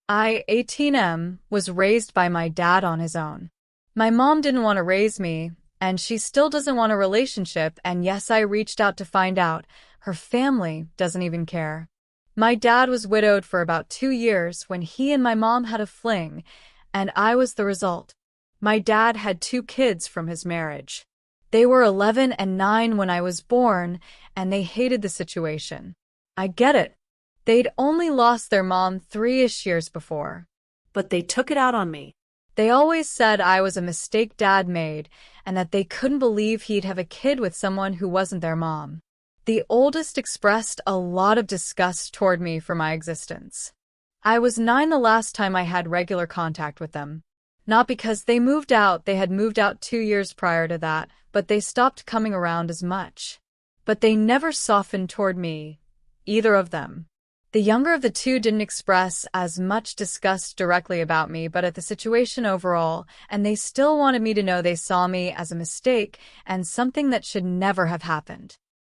I, 18M, was raised by my dad on his own. My mom didn't want to raise me, and she still doesn't want a relationship, and yes, I reached out to find out. Her family doesn't even care. My dad was widowed for about 2 years when he and my mom had a fling, and I was the result. My dad had 2 kids from his marriage. They were 11 and 9 when I was born, and they hated the situation. I get it. They'd only lost their mom 3-ish years before. But they took it out on me. They always said I was a mistake dad made, and that they couldn't believe he'd have a kid with someone who wasn't their mom. The oldest expressed a lot of disgust toward me for my existence. I was 9 the last time I had regular contact with them. Not because they had moved out 2 years prior to that, but they stopped coming around as much. But they never softened toward me, either of them. The younger of the two didn't express as much disgust directly about me, but at the situation overall, and they still wanted me to know they saw me as a mistake and something that should never have happened.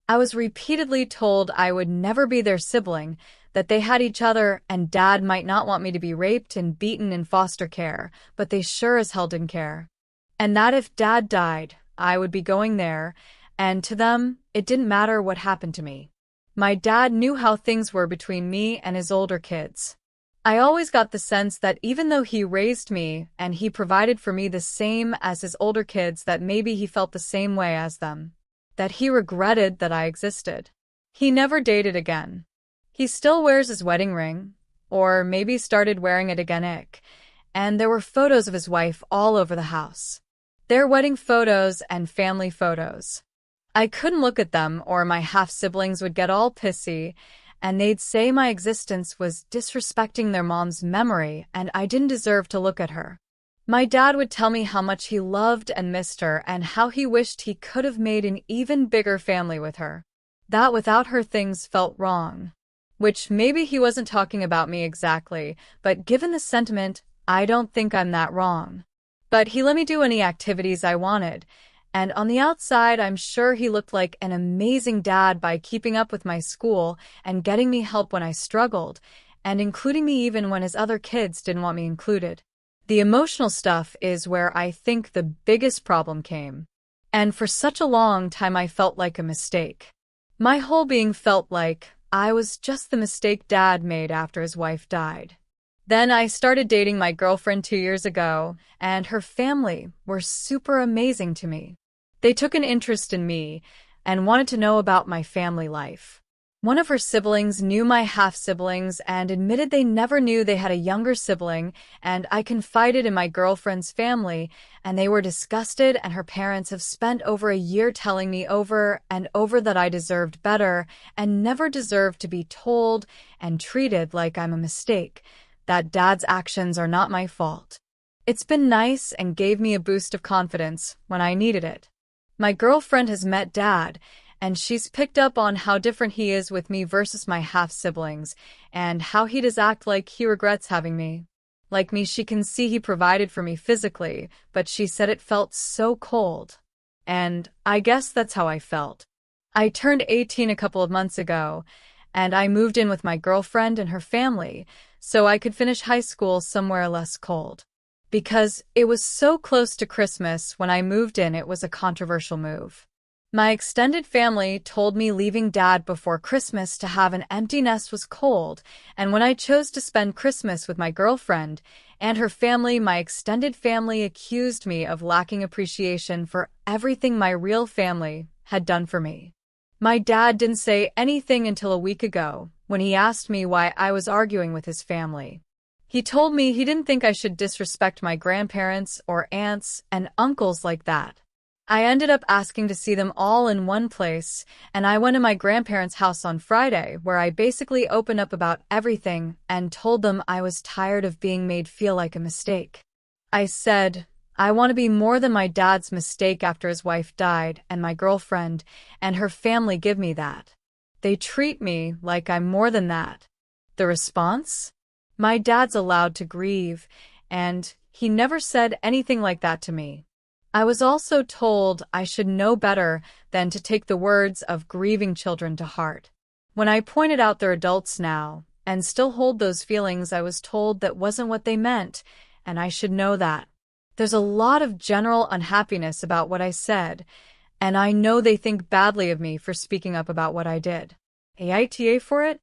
I was repeatedly told I would never be their sibling, that they had each other, and Dad might not want me to be raped and beaten in foster care, but they sure as hell didn't care. And that if Dad died, I would be going there, and to them, it didn't matter what happened to me. My dad knew how things were between me and his older kids. I always got the sense that even though he raised me and he provided for me the same as his older kids, that maybe he felt the same way as them. That he regretted that I existed. He never dated again. He still wears his wedding ring, or maybe started wearing it again, and there were photos of his wife all over the house. Their wedding photos and family photos. I couldn't look at them or my half-siblings would get all pissy, and they'd say my existence was disrespecting their mom's memory and I didn't deserve to look at her. My dad would tell me how much he loved and missed her and how he wished he could have made an even bigger family with her. That without her things felt wrong. Which maybe he wasn't talking about me exactly, but given the sentiment, I don't think I'm that wrong. But he let me do any activities I wanted, and on the outside I'm sure he looked like an amazing dad by keeping up with my school and getting me help when I struggled, and including me even when his other kids didn't want me included. The emotional stuff is where I think the biggest problem came. And for such a long time I felt like a mistake. My whole being felt like I was just the mistake Dad made after his wife died. Then I started dating my girlfriend 2 years ago, and her family were super amazing to me. They took an interest in me and wanted to know about my family life. One of her siblings knew my half-siblings and admitted they never knew they had a younger sibling, and I confided in my girlfriend's family, and they were disgusted, and her parents have spent over a year telling me over and over that I deserved better and never deserved to be told and treated like I'm a mistake, that Dad's actions are not my fault. It's been nice and gave me a boost of confidence when I needed it. My girlfriend has met Dad, and she's picked up on how different he is with me versus my half-siblings, and how he does act like he regrets having me. Like me, she can see he provided for me physically, but she said it felt so cold. And I guess that's how I felt. I turned 18 a couple of months ago, and I moved in with my girlfriend and her family, so I could finish high school somewhere less cold. Because it was so close to Christmas when I moved in, it was a controversial move. My extended family told me leaving Dad before Christmas to have an empty nest was cold, and when I chose to spend Christmas with my girlfriend and her family, my extended family accused me of lacking appreciation for everything my real family had done for me. My dad didn't say anything until a week ago, when he asked me why I was arguing with his family. He told me he didn't think I should disrespect my grandparents or aunts and uncles like that. I ended up asking to see them all in one place, and I went to my grandparents' house on Friday, where I basically opened up about everything and told them I was tired of being made feel like a mistake. I said, I want to be more than my dad's mistake after his wife died, and my girlfriend and her family give me that. They treat me like I'm more than that. The response? My dad's allowed to grieve, and he never said anything like that to me. I was also told I should know better than to take the words of grieving children to heart. When I pointed out they're adults now, and still hold those feelings I was told that wasn't what they meant, and I should know that. There's a lot of general unhappiness about what I said, and I know they think badly of me for speaking up about what I did. AITA for it?